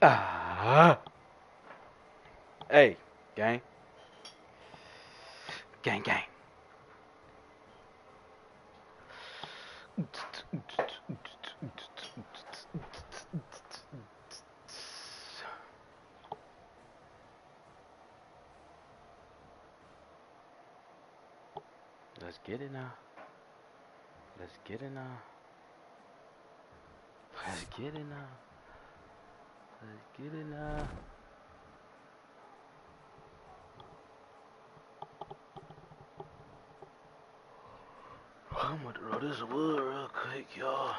Ah. Hey, gang. Gang, gang. Let's get it now. Let's get it now. Let's get it now. Let's get it now. I'm gonna roll this wood real quick, y'all.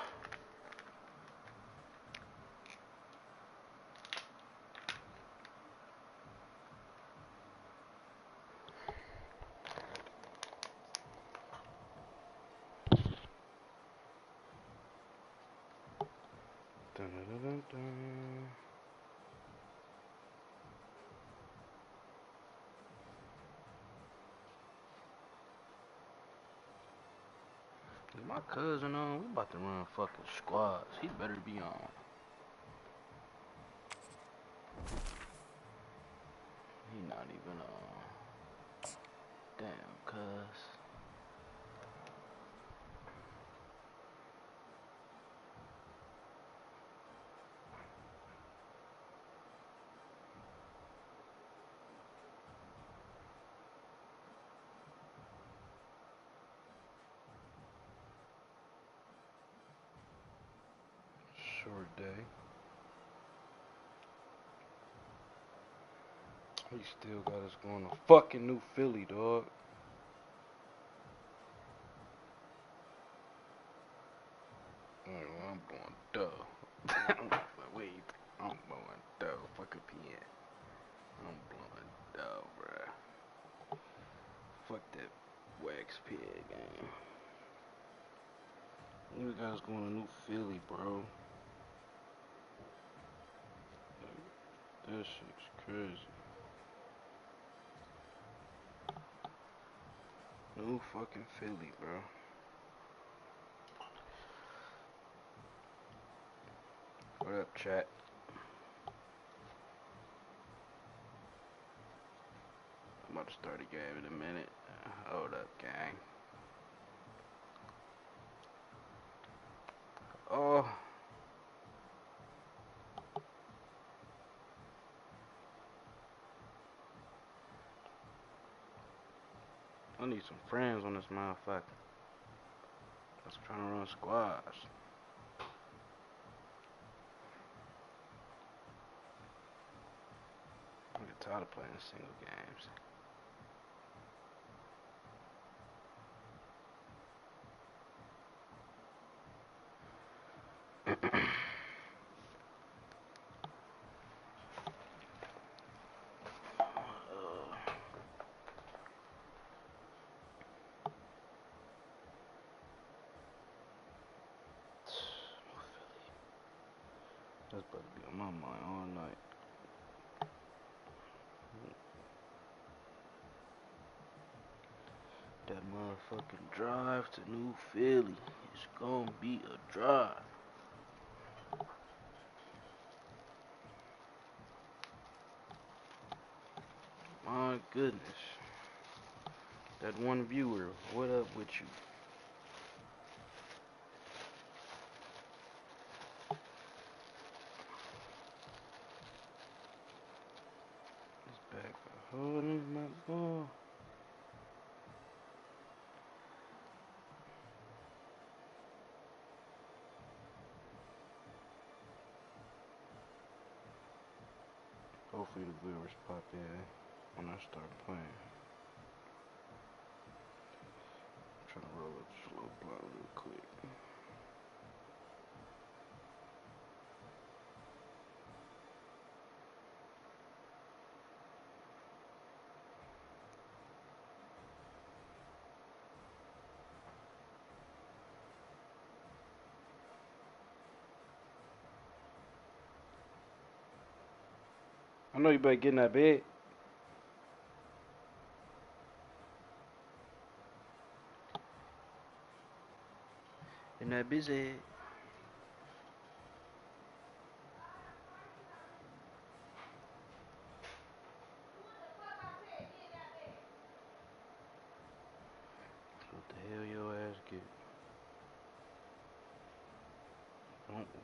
Dun, dun, dun, dun. Is my cousin on? We about to run fucking squads. He better be on. He not even on. Damn, cuz. Short day. He still got us going to fucking New Philly, dog. Alright, well, I'm going dough. Wait, I'm blowing dough. Fuck a PN. I'm blowing dough, bruh. Fuck that wax pig game. You guys going to New Philly, bro. That shit's crazy. New fucking Philly, bro. What up, chat? I'm about to start a game in a minute. Hold up, gang. Oh. I need some friends on this motherfucker. I'm trying to run squads. I get tired of playing single games. That's about to be on my mind all night. That motherfucking drive to New Philly is gonna be a drive. My goodness. That one viewer, what up with you? This back holding my ball. Hopefully the viewers pop in when I start playing. I'm trying to roll up a slow blunt real quick. I know you better get in that bed. In that busy.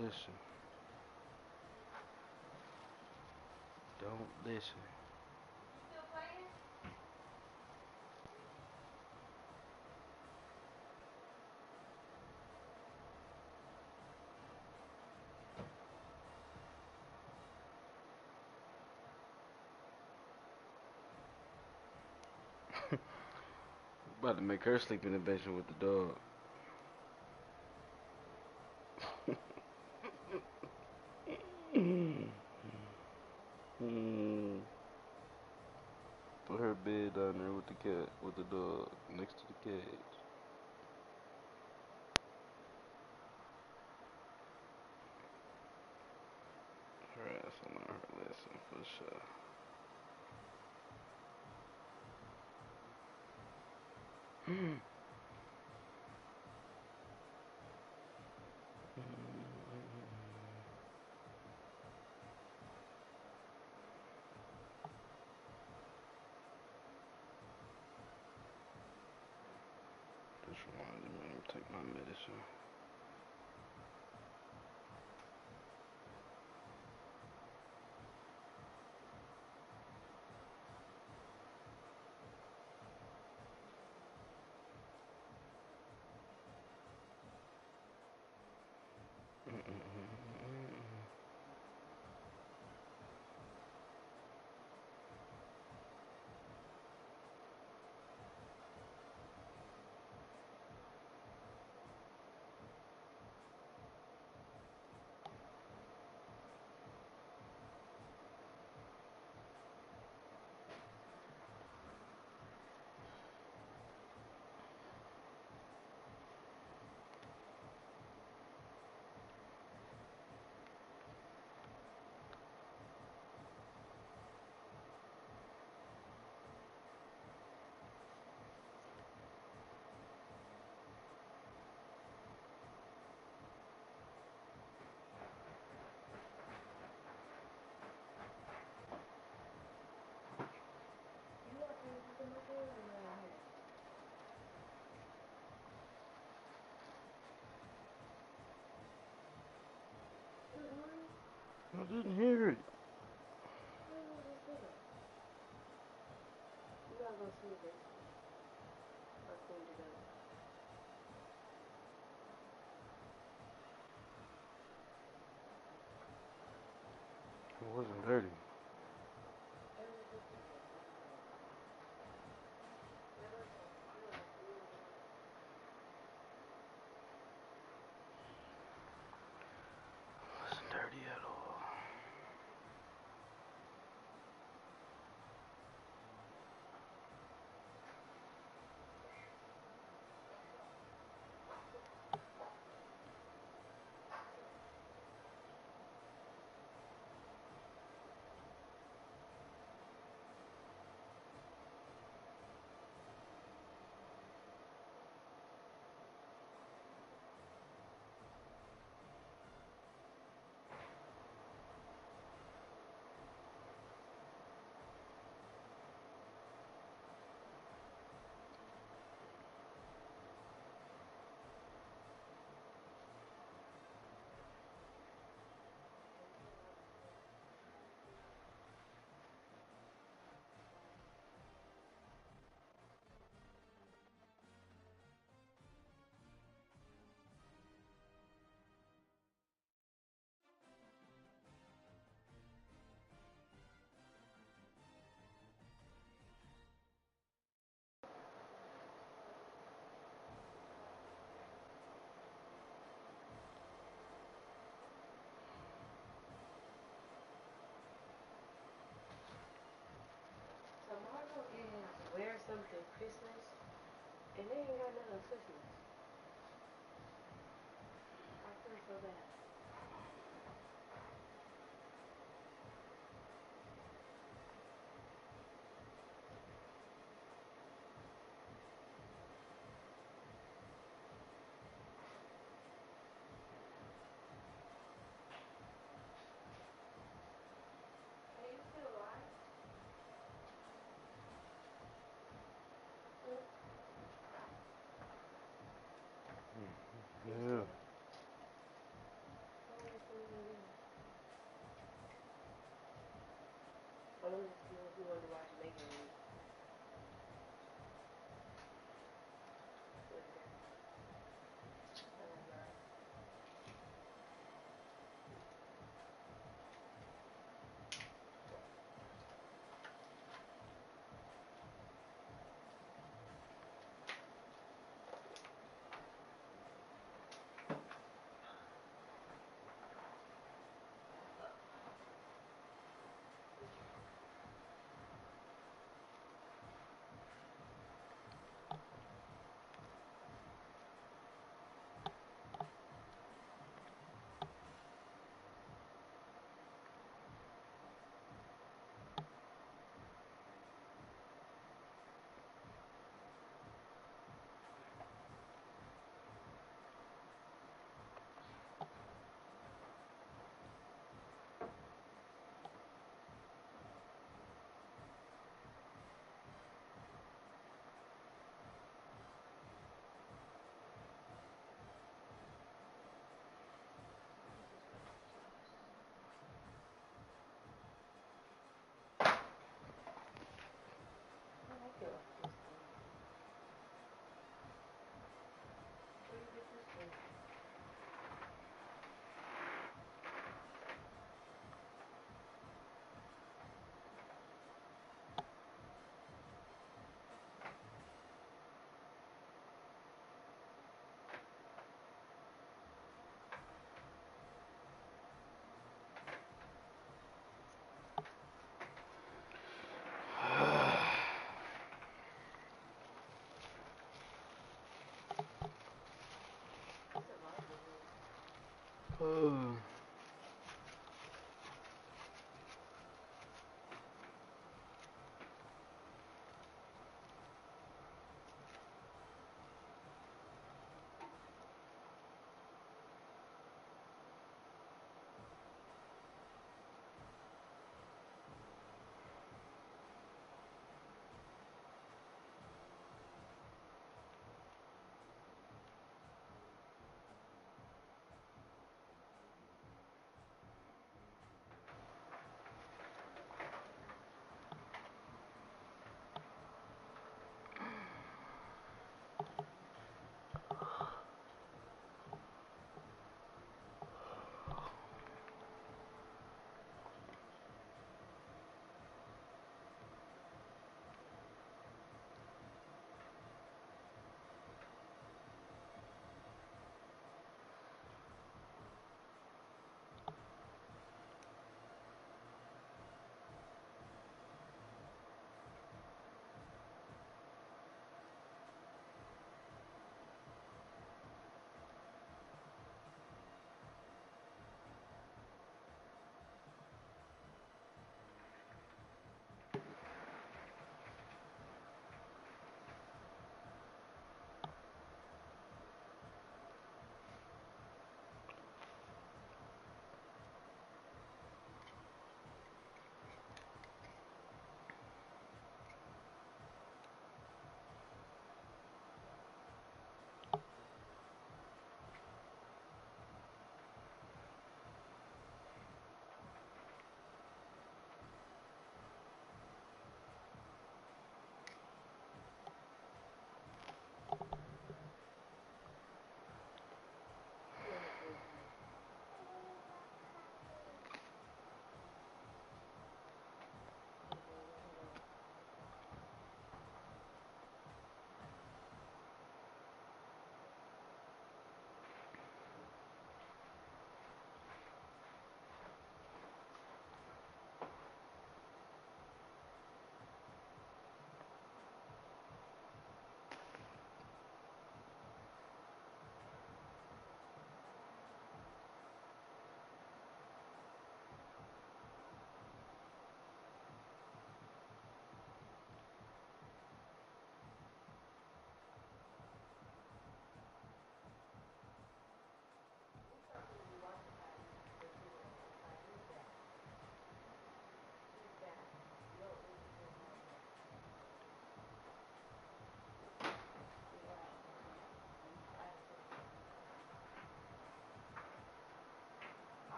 listen. Don't listen. About to make her sleep in the basement with the dog. Put her bed down there with the cat, with the dog, next to the cage. Her ass will learn her lesson for sure. This reminded me to take my medicine. I didn't hear it. It wasn't dirty. It wasn't dirty at all. Wear something Christmas, and they ain't got nothing Christmas. I feel so bad. Hey, you still alive? Yeah. Oh.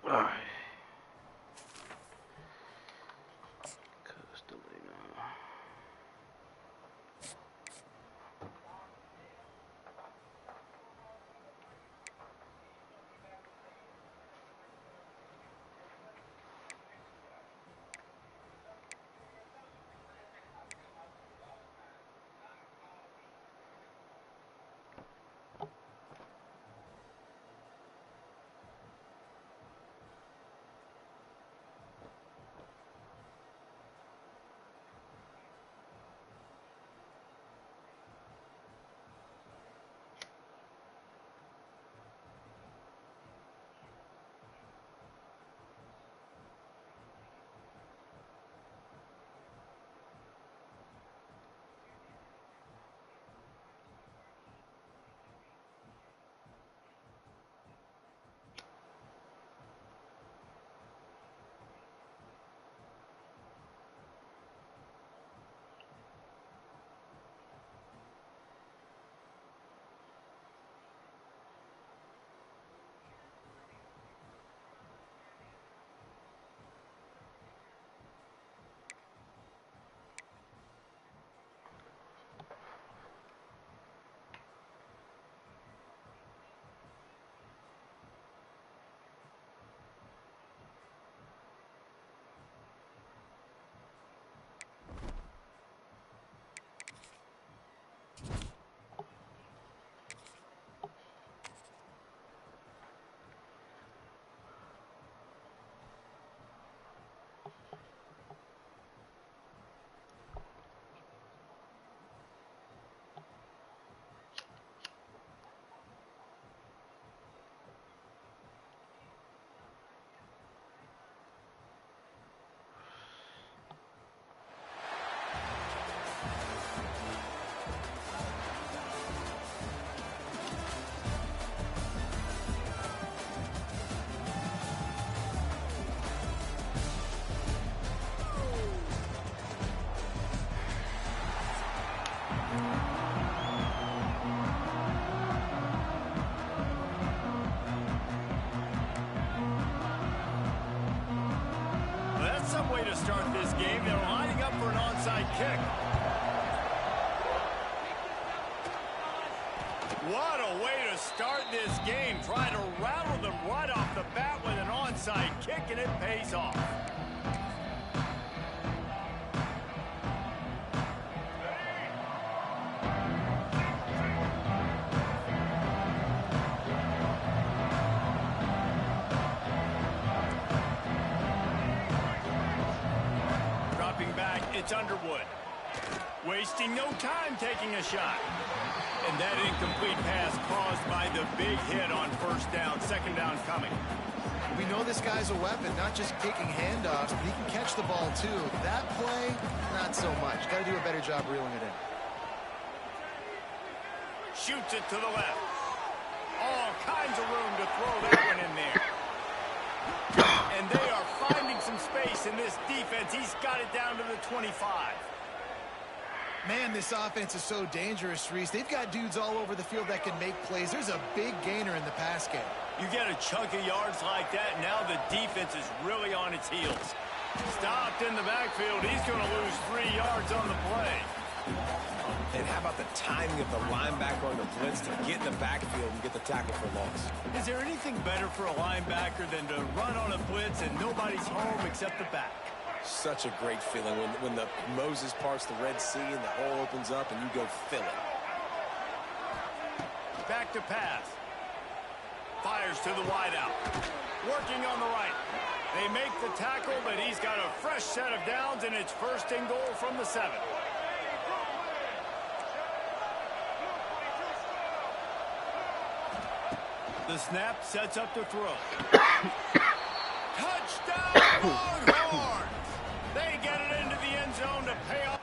Alright. Castellano. way to start this game. They're lining up for an onside kick. What a way to start this game. Try to rattle them right off the bat with an onside kick, and it pays off. Dropping back, it's Underwood. Wasting no time taking a shot. And that incomplete pass caused by the big hit on first down. Second down coming. We know this guy's a weapon, not just kicking handoffs, but he can catch the ball too. That play, not so much. Got to do a better job reeling it in. Shoots it to the left. All kinds of room to throw that one in there. And they are finding some space in this defense. He's got it down to the 25. Man, this offense is so dangerous, Reese. They've got dudes all over the field that can make plays. There's a big gainer in the pass game. You get a chunk of yards like that, now the defense is really on its heels. Stopped in the backfield. He's going to lose 3 yards on the play. And how about the timing of the linebacker on the blitz to get in the backfield and get the tackle for loss? Is there anything better for a linebacker than to run on a blitz and nobody's home except the back? Such a great feeling when the Moses parts the Red Sea and the hole opens up and you go fill it. Back to pass. Fires to the wideout. Working on the right. They make the tackle, but he's got a fresh set of downs, and it's first and goal from the 7. The snap sets up to throw. Touchdown, Longhorns! They get it into the end zone to pay off.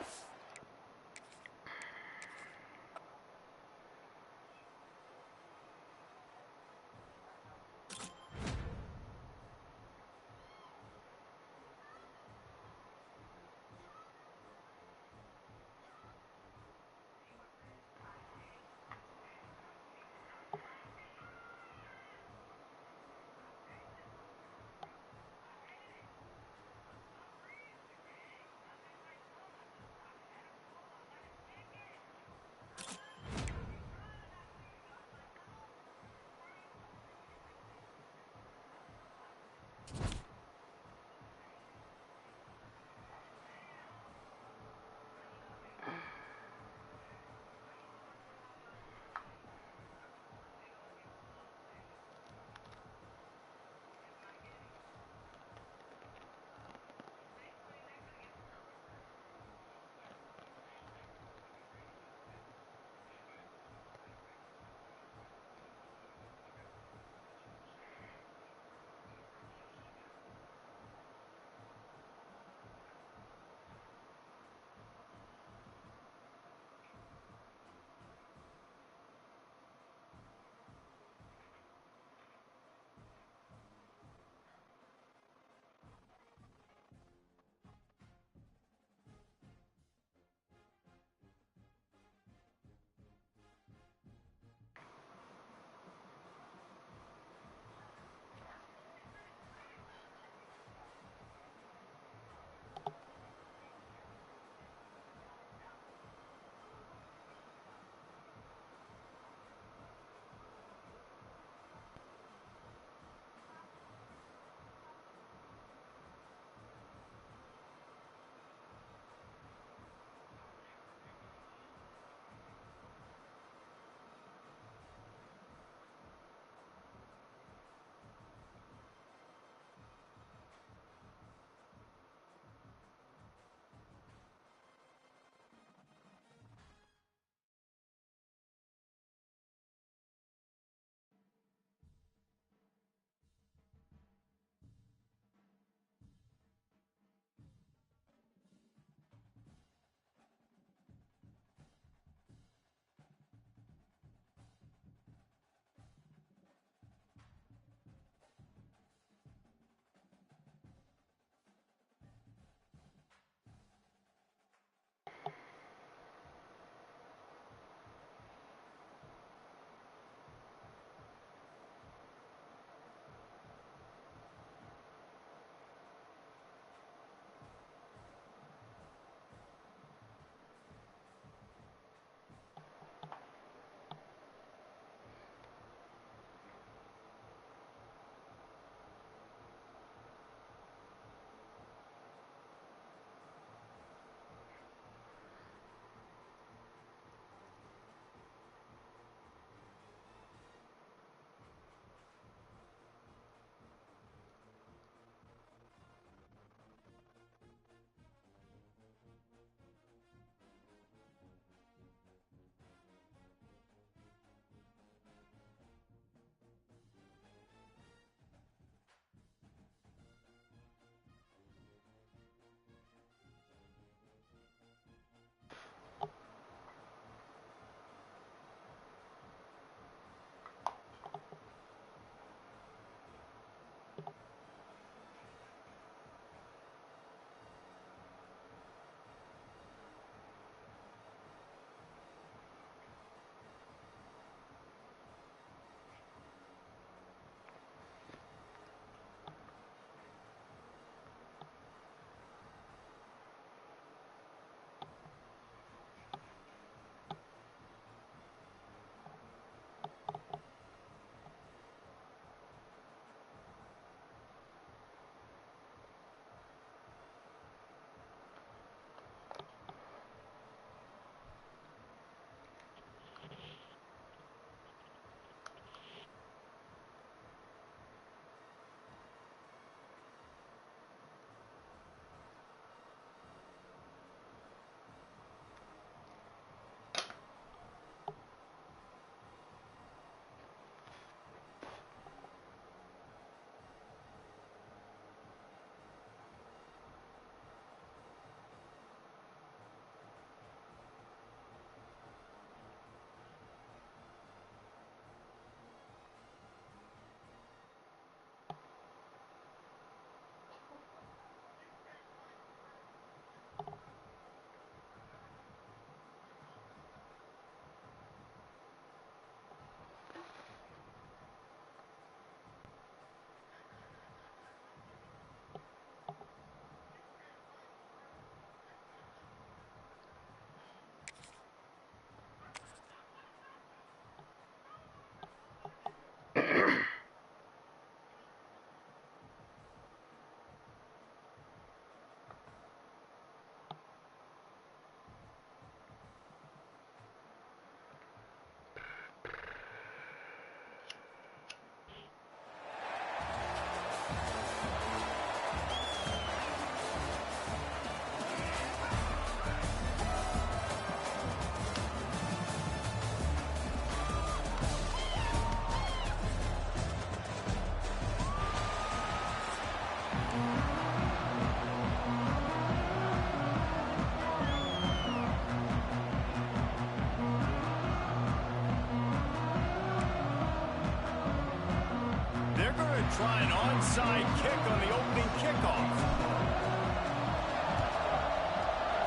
They're going to try an onside kick on the opening kickoff.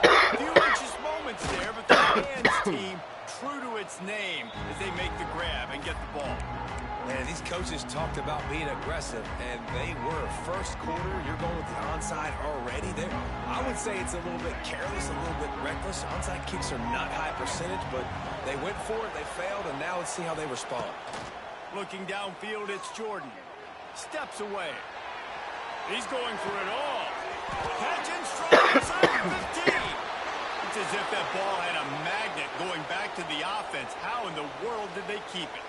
A few anxious moments there, but the hands team true to its name as they make the grab and get the ball. Man, these coaches talked about being aggressive, and they were. First quarter, you're going with the onside already there. I would say it's a little bit careless, a little bit reckless. Onside kicks are not high percentage, but they went for it, they failed, and now let's see how they respond. Looking downfield, it's Jordan. Steps away. He's going for it all. Catching strong inside the 15. It's as if that ball had a magnet going back to the offense. How in the world did they keep it?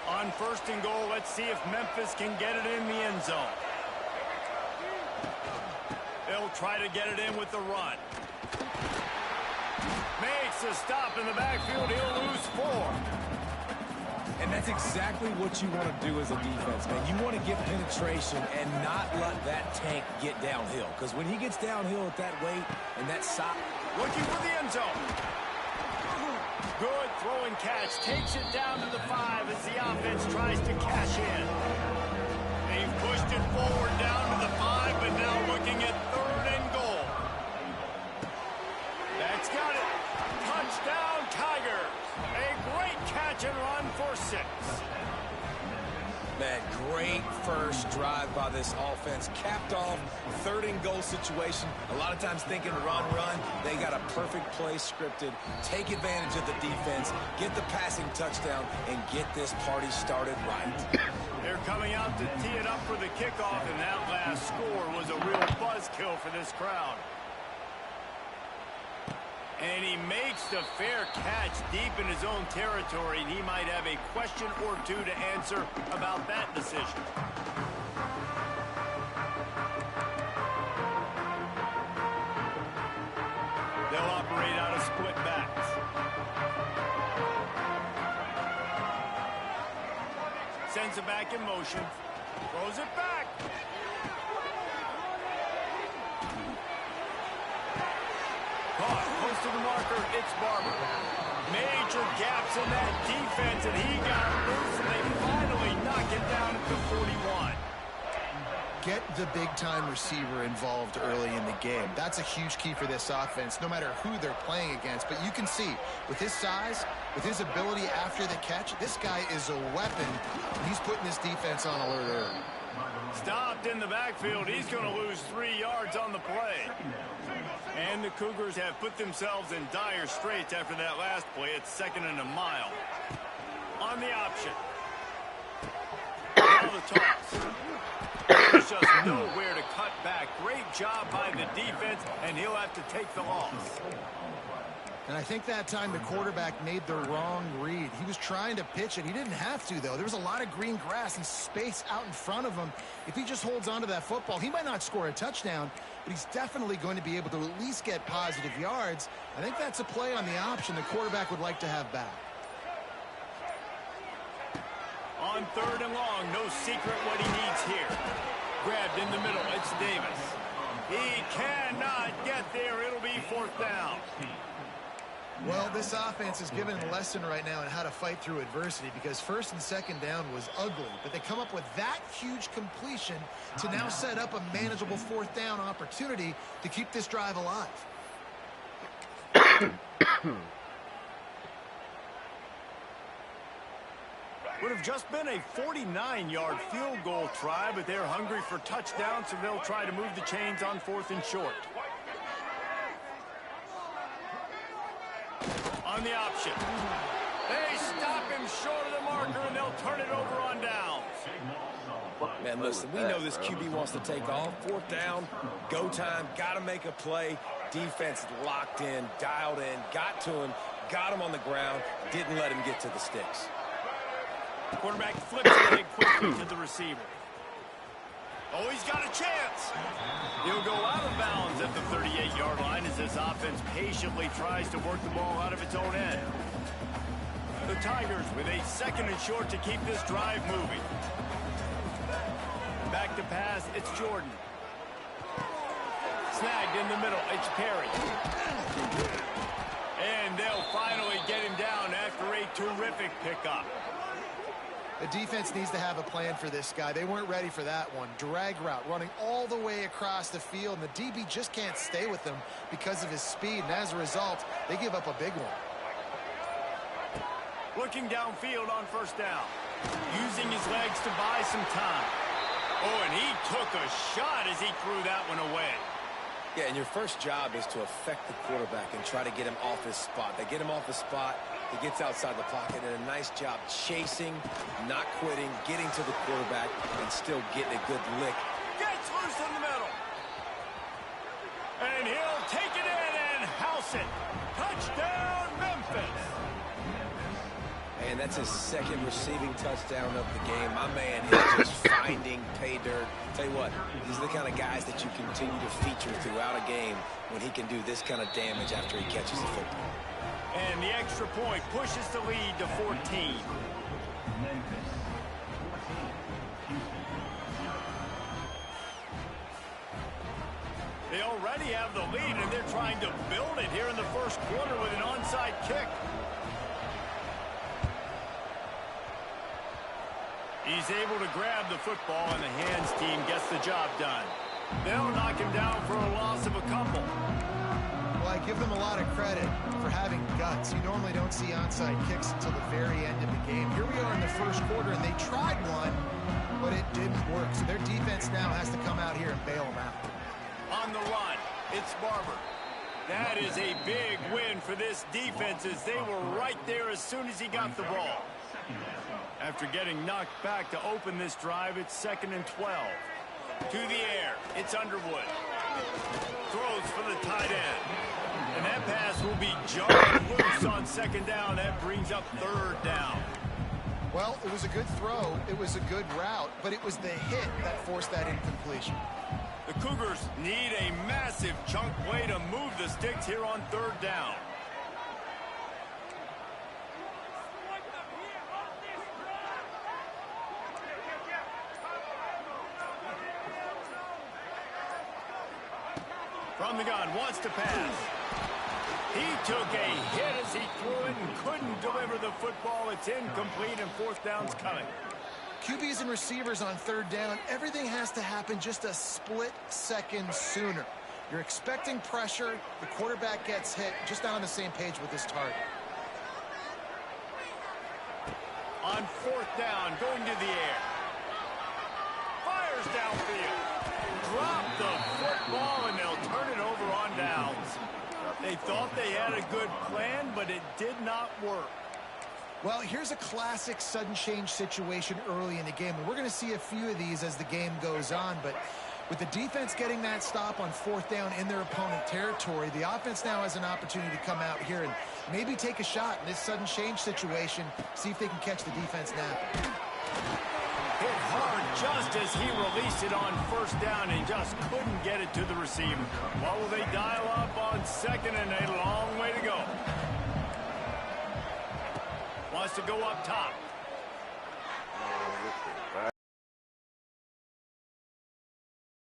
On first and goal, let's see if Memphis can get it in the end zone. They'll try to get it in with the run. Makes a stop in the backfield. He'll lose 4. And that's exactly what you want to do as a defense, man. You want to get penetration and not let that tank get downhill. Because when he gets downhill at that weight and that size... Looking for the end zone. Good throw and catch. Takes it down to the 5 as the offense tries to cash in. They've pushed it forward down to the 5, but now looking at 3rd and goal. That's got it. Touchdown, Tigers. A great catch and run for 6. Man, great first drive by this offense. Capped off, 3rd and goal situation. A lot of times thinking run. They got a perfect play scripted. Take advantage of the defense, get the passing touchdown, and get this party started right. They're coming out to tee it up for the kickoff, and that last score was a real buzzkill for this crowd. And he makes the fair catch deep in his own territory, and he might have a question or two to answer about that decision. They'll operate out of split backs. Sends it back in motion. Throws it back. Caught close to the marker. It's Barber. Major gaps in that defense, and he got loose, and they finally knock it down at the 41. Get the big-time receiver involved early in the game. That's a huge key for this offense, no matter who they're playing against. But you can see, with his size, with his ability after the catch, this guy is a weapon. He's putting this defense on alert early. Stopped in the backfield. He's going to lose 3 yards on the play. And the Cougars have put themselves in dire straits after that last play. It's 2nd and a mile. On the option. Now the toss. There's just nowhere to cut back. Great job by the defense, and he'll have to take the loss. And I think that time the quarterback made the wrong read. He was trying to pitch it. He didn't have to, though. There was a lot of green grass and space out in front of him. If he just holds on to that football, he might not score a touchdown, but he's definitely going to be able to at least get positive yards. I think that's a play on the option the quarterback would like to have back. On 3rd and long, no secret what he needs here. Grabbed in the middle, it's Davis. He cannot get there. It'll be 4th down. Well, this offense is given a lesson right now on how to fight through adversity, because 1st and 2nd down was ugly, but they come up with that huge completion to now set up a manageable 4th down opportunity to keep this drive alive. Would have just been a 49-yard field goal try, but they're hungry for touchdowns, so they'll try to move the chains on 4th and short. On the option. They stop him short of the marker, and they'll turn it over on downs. Man, listen, we know this QB wants to take off. 4th down, go time, got to make a play. Defense locked in, dialed in, got to him, got him on the ground, didn't let him get to the sticks. Quarterback flips it quickly to the receiver. Oh, he's got a chance. He'll go out of bounds at the 38-yard line as this offense patiently tries to work the ball out of its own end. The Tigers with a 2nd and short to keep this drive moving. Back to pass, it's Jordan. Snagged in the middle, it's Perry. And they'll finally get him down after a terrific pickup. The defense needs to have a plan for this guy. They weren't ready for that one. Drag route running all the way across the field, and the DB just can't stay with him because of his speed, and as a result, they give up a big one. Looking downfield on first down. Using his legs to buy some time. Oh, and he took a shot as he threw that one away. Yeah, and your first job is to affect the quarterback and try to get him off his spot. They get him off his spot, he gets outside the pocket, and a nice job chasing, not quitting, getting to the quarterback, and still getting a good lick. Gets loose in the middle. And he'll take it in and house it. Touchdown, Memphis. And that's his second receiving touchdown of the game. My man is just finding pay dirt. Tell you what, these are the kind of guys that you continue to feature throughout a game when he can do this kind of damage after he catches the football. And the extra point pushes the lead to 14. They already have the lead, and they're trying to build it here in the first quarter with an onside kick. He's able to grab the football, and the hands team gets the job done. They'll knock him down for a loss of a couple. Well, I give them a lot of credit for having guts. You normally don't see onside kicks until the very end of the game. Here we are in the first quarter, and they tried one, but it didn't work. So their defense now has to come out here and bail them out. On the run, it's Barber. That is a big win for this defense, as they were right there as soon as he got the ball. After getting knocked back to open this drive, it's 2nd and 12. To the air, it's Underwood. Throws for the tight end. And that pass will be jarred loose on 2nd down. That brings up 3rd down. Well, it was a good throw. It was a good route, but it was the hit that forced that incompletion. The Cougars need a massive chunk play to move the sticks here on 3rd down. From the gun, wants to pass. He took a hit as he threw it and couldn't deliver the football. It's incomplete, and 4th down's coming. QBs and receivers on 3rd down, everything has to happen just a split second sooner. You're expecting pressure, the quarterback gets hit, just not on the same page with his target. On 4th down, going to the air. Fires downfield. Drop the football, and they'll turn it over on downs. They thought they had a good plan, but it did not work. Well, here's a classic sudden change situation early in the game. And we're going to see a few of these as the game goes on. But with the defense getting that stop on 4th down in their opponent territory, the offense now has an opportunity to come out here and maybe take a shot in this sudden change situation, see if they can catch the defense now. Hit hard just as he released it on 1st down and just couldn't get it to the receiver. What will they dial up on 2nd, and a long way to go? Wants to go up top.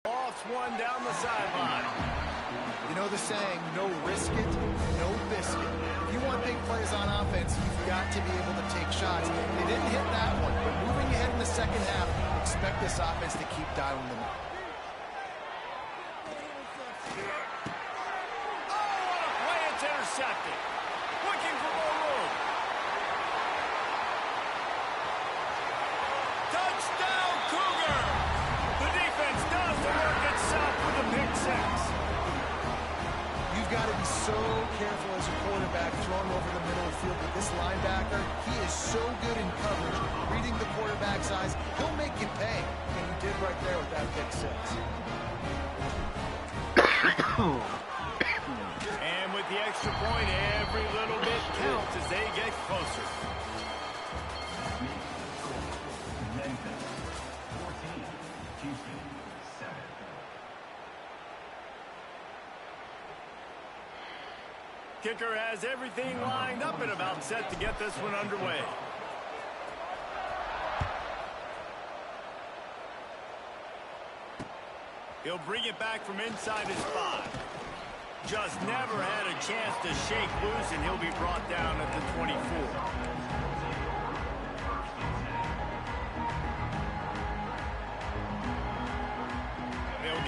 Lofts one down the sideline. You know the saying, no risk it, no biscuit. If you want big plays on offense, you've got to be able to take shots. They didn't hit that one, but moving ahead in the 2nd half, expect this offense to keep dialing them up. Oh, what a play. It's intercepted. Looking for more room. Touchdown, Cougar! The defense does the work itself with a pick 6. You've got to be so careful as a quarterback throwing over the middle of the field with this linebacker. He is so good in coverage, reading the quarterback's eyes. He'll make you pay, and he did right there with that pick 6. And with the extra point, every little bit counts as they get closer. Kicker has everything lined up and about set to get this one underway. He'll bring it back from inside his 5. Just never had a chance to shake loose, and he'll be brought down at the 24.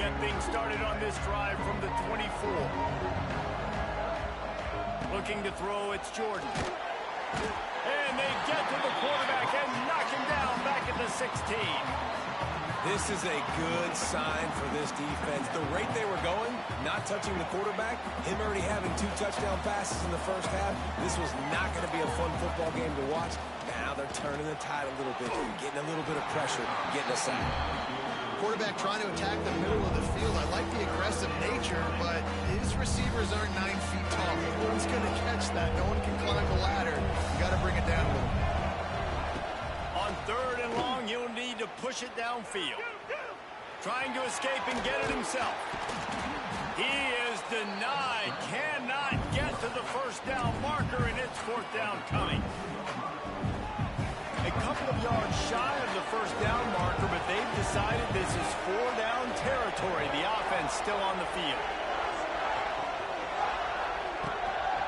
get things started on this drive from the 24. Looking to throw, it's Jordan. And they get to the quarterback and knock him down back at the 16. This is a good sign for this defense. The rate they were going, not touching the quarterback, him already having 2 touchdown passes in the first half, this was not going to be a fun football game to watch. Now they're turning the tide a little bit, getting a little bit of pressure, getting a sack. Quarterback trying to attack the middle of the field. I like the aggressive nature, but his receivers aren't 9 feet tall. No one's going to catch that. No one can climb the ladder. You got to bring it down a little bit. On 3rd and long, you'll need to push it downfield. Trying to escape and get it himself. He is denied. Cannot get to the first down marker, and it's 4th down coming. A couple of yards shy of the first down marker, but they've decided this is 4-down territory. The offense still on the field.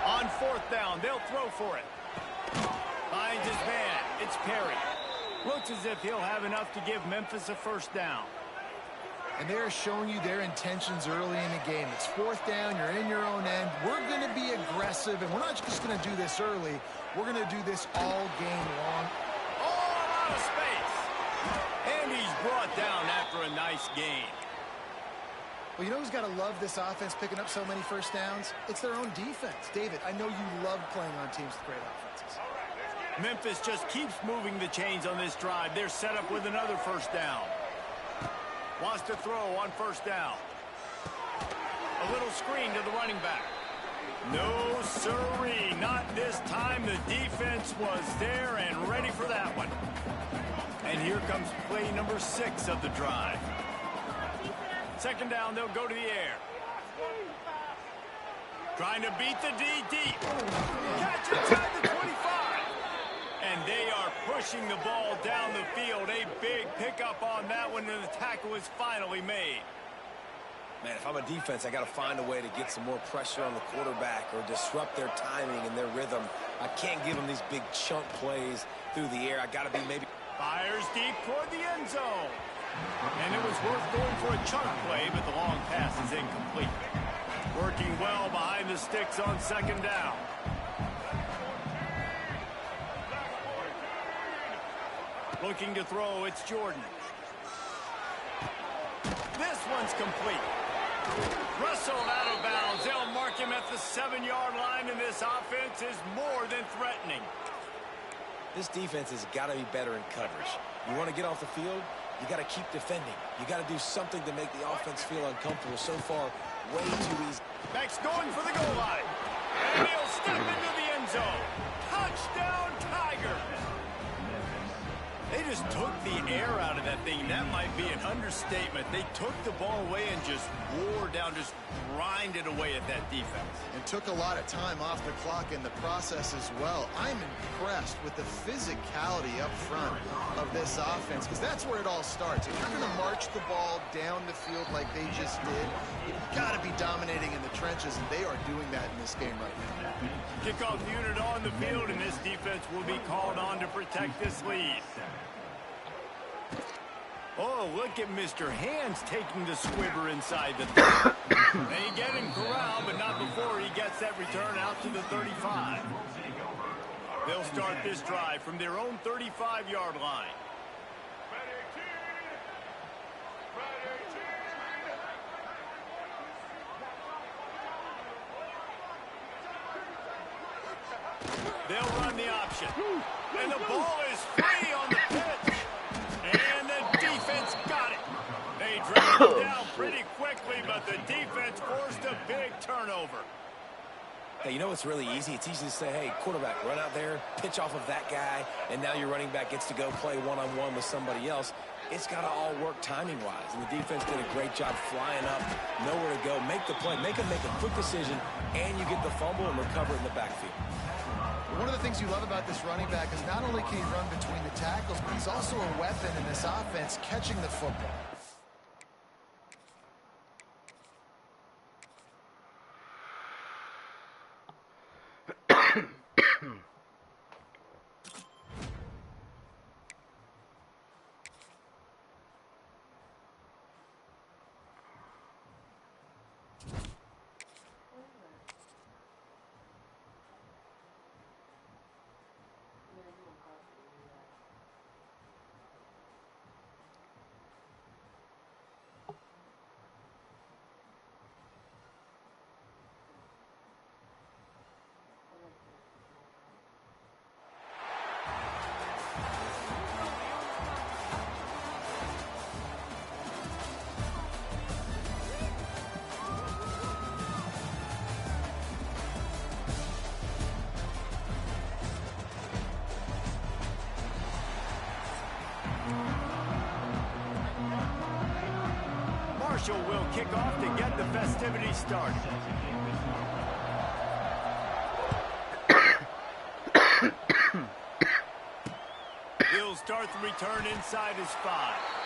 On 4th down, they'll throw for it. Finds his man. It's Perry. Looks as if he'll have enough to give Memphis a first down. And they're showing you their intentions early in the game. It's 4th down. You're in your own end. We're going to be aggressive, and we're not just going to do this early. We're going to do this all game long. All out of space. And he's brought down after a nice gain. Well, you know who's got to love this offense picking up so many first downs? It's their own defense. David, I know you love playing on teams with great offenses. Memphis just keeps moving the chains on this drive. They're set up with another first down. Wants to throw on 1st down. A little screen to the running back. No siree, not this time. The defense was there and ready for that one. And here comes play number 6 of the drive. 2nd down, they'll go to the air. Trying to beat the D deep. Catch inside the 25. And they are pushing the ball down the field. A big pickup on that one, and the tackle is finally made. Man, if I'm a defense, I got to find a way to get some more pressure on the quarterback or disrupt their timing and their rhythm. I can't give them these big chunk plays through the air. I got to be maybe... Fires deep toward the end zone. And it was worth going for a chunk play, but the long pass is incomplete. Working well behind the sticks on 2nd down. Looking to throw, it's Jordan. This one's complete. Wrestled out of bounds. They'll mark him at the 7-yard line, and this offense is more than threatening. This defense has got to be better in coverage. You want to get off the field, you got to keep defending. You got to do something to make the offense feel uncomfortable. So far, way too easy. Beck's going for the goal line. And he'll step into the end zone. Touchdown, Tigers! They just took the air out of that thing. That might be an understatement. They took the ball away and just wore down, just grinded away at that defense. And took a lot of time off the clock in the process as well. I'm impressed with the physicality up front of this offense, because that's where it all starts. If you're going to march the ball down the field like they just did, you've got to be dominating in the trenches, and they are doing that in this game right now. Kickoff unit on the field, and this defense will be called on to protect this lead. Oh, look at Mr. Hands taking the squibber inside the 30. They get him corralled, but not before he gets that return out to the 35. They'll start this drive from their own 35-yard line. They'll run the option. And the ball is free on the pitch. And the defense got it. They dragged it down pretty quickly, but the defense forced a big turnover. Hey, you know what's really easy? It's easy to say, hey, quarterback, run out there, pitch off of that guy, and now your running back gets to go play one-on-one with somebody else. It's got to all work timing-wise, and the defense did a great job flying up, nowhere to go, make the play, make a quick decision, and you get the fumble and recover in the backfield. One of the things you love about this running back is not only can he run between the tackles, but he's also a weapon in this offense catching the football. Marshall will kick off to get the festivities started. He'll start the return inside his 5.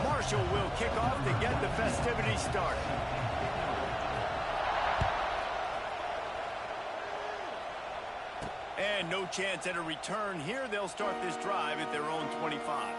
Marshall will kick off to get the festivities started. And no chance at a return here. They'll start this drive at their own 25.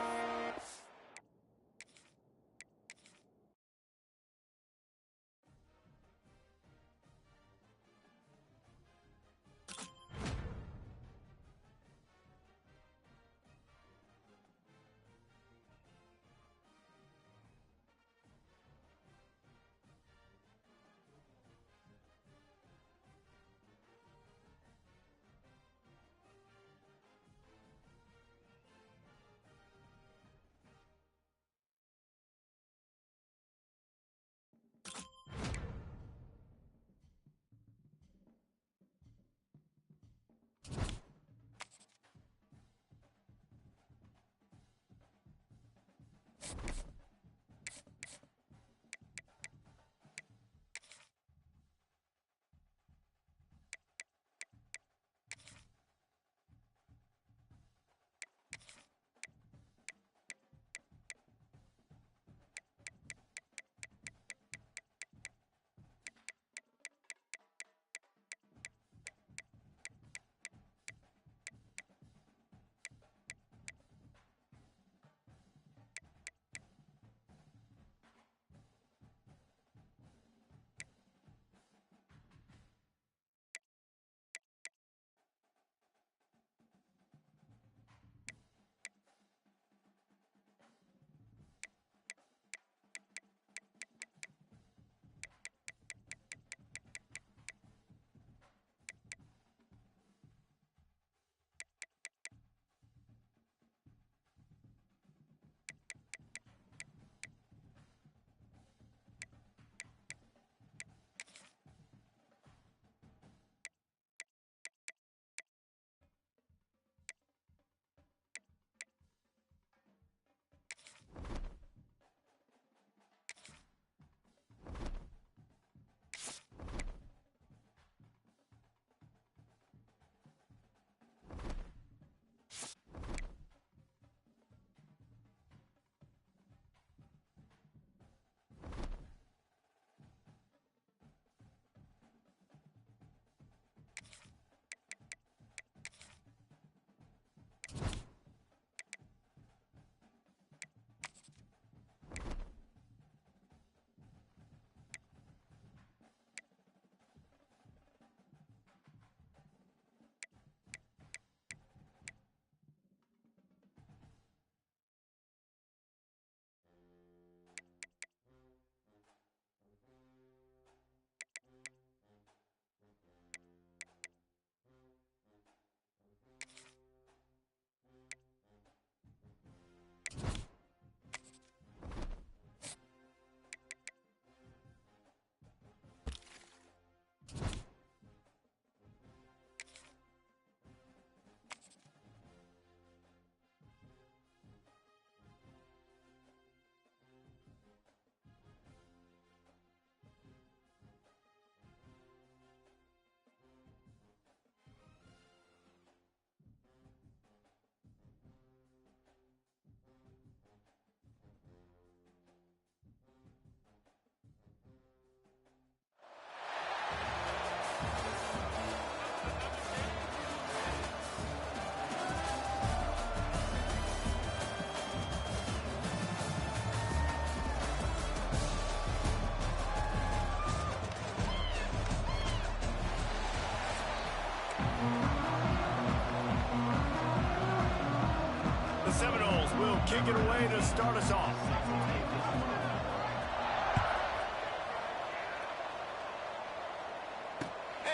The Seminoles will kick it away to start us off.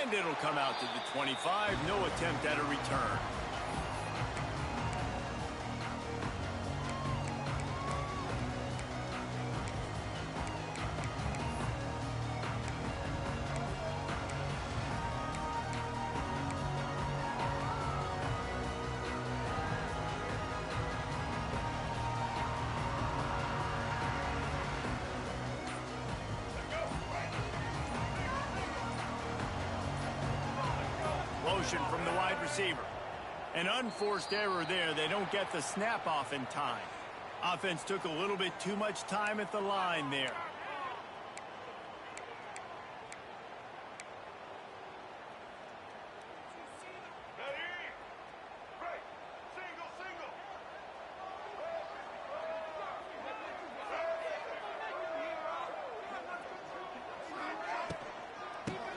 And it'll come out to the 25. No attempt at a return. Motion from the wide receiver. An unforced error there. They don't get the snap off in time. Offense took a little bit too much time at the line there.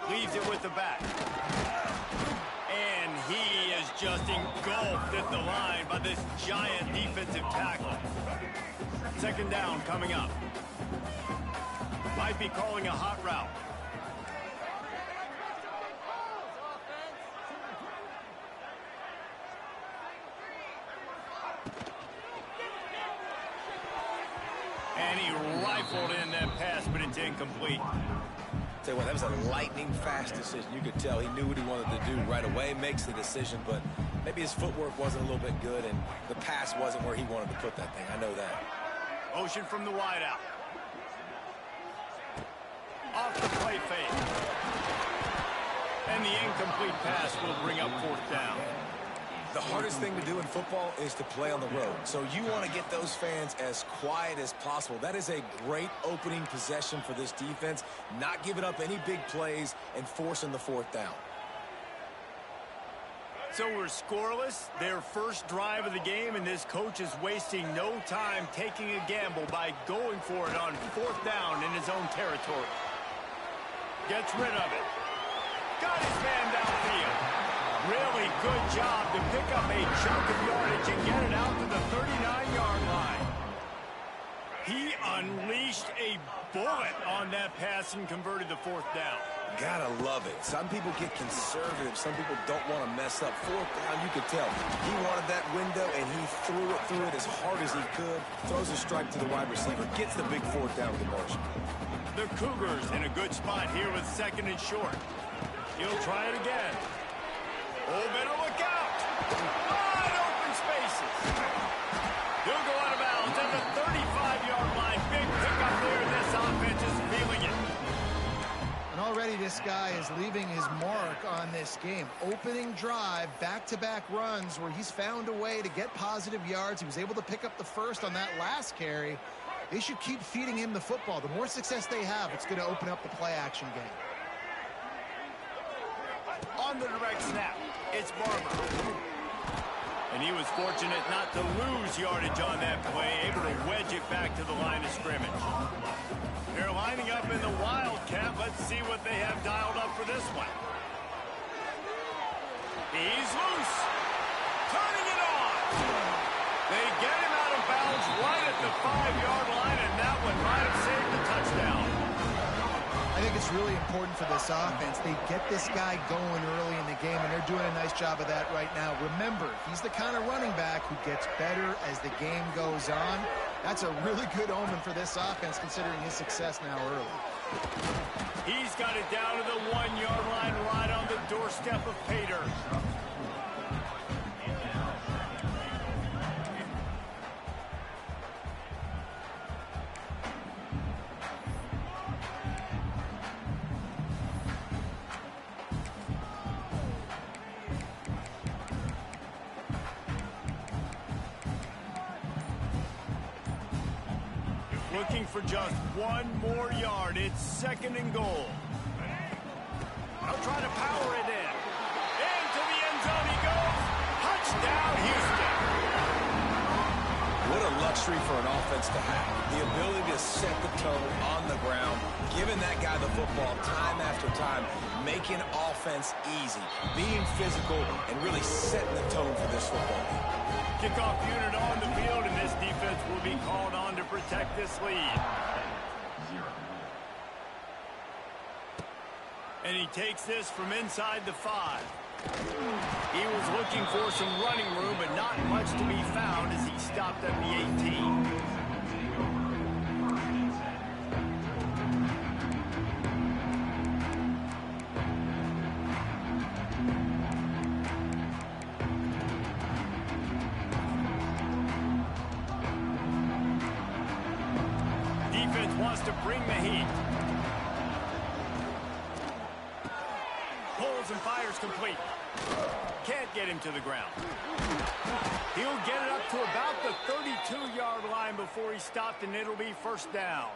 Leaves it with the back. And he is just engulfed at the line by this giant defensive tackle. Second down coming up. Might be calling a hot route. And he rifled in that pass, but it's incomplete. Tell you what, that was a lightning-fast decision. You could tell he knew what he wanted to do right away, makes the decision, but maybe his footwork wasn't a little bit good, and the pass wasn't where he wanted to put that thing. I know that. Motion from the wideout. Off the play fake. And the incomplete pass will bring up fourth down. The hardest thing to do in football is to play on the road. So you want to get those fans as quiet as possible. That is a great opening possession for this defense. Not giving up any big plays and forcing the fourth down. So we're scoreless. Their first drive of the game, and this coach is wasting no time taking a gamble by going for it on fourth down in his own territory. Gets rid of it. Got his man downfield. Really good job to pick up a chunk of yardage and get it out to the 39-yard line. He unleashed a bullet on that pass and converted the fourth down. Gotta love it. Some people get conservative. Some people don't want to mess up. Fourth down, you could tell. He wanted that window, and he threw it as hard as he could. Throws a strike to the wide receiver. Gets the big fourth down with the motion. The Cougars in a good spot here with second and short. He'll try it again. Oh, better look out. Wide open spaces. He'll go out of bounds at the 35-yard line. Big pickup there. This offense is feeling it. And already this guy is leaving his mark on this game. Opening drive, back-to-back runs where he's found a way to get positive yards. He was able to pick up the first on that last carry. They should keep feeding him the football. The more success they have, it's going to open up the play-action game. On the direct snap, it's Barber. And he was fortunate not to lose yardage on that play, able to wedge it back to the line of scrimmage. They're lining up in the Wildcat. Let's see what they have dialed up for this one. He's loose. Turning it on. They get him out of bounds right at the 5-yard line, and that one might have saved the touchdown. I think it's really important for this offense. They get this guy going early in the game, and they're doing a nice job of that right now. Remember, he's the kind of running back who gets better as the game goes on. That's a really good omen for this offense, considering his success now early. He's got it down to the 1-yard line, right on the doorstep of Pater. Looking for just one more yard. It's second and goal. They'll try to power it in. Into the end zone he goes. Touchdown, Houston. What a lucky luxury for an offense to have. The ability to set the tone on the ground, giving that guy the football time after time, making offense easy, being physical, and really setting the tone for this football game. Kickoff unit on the field, and this defense will be called on to protect this lead. And he takes this from inside the 5. He was looking for some running room, but not much to be found as he stopped at the 18. Defense wants to bring the heat. Pulls and fires complete. Can't get him to the ground. He'll get it up to about the 32-yard line before he stopped, and it'll be first down.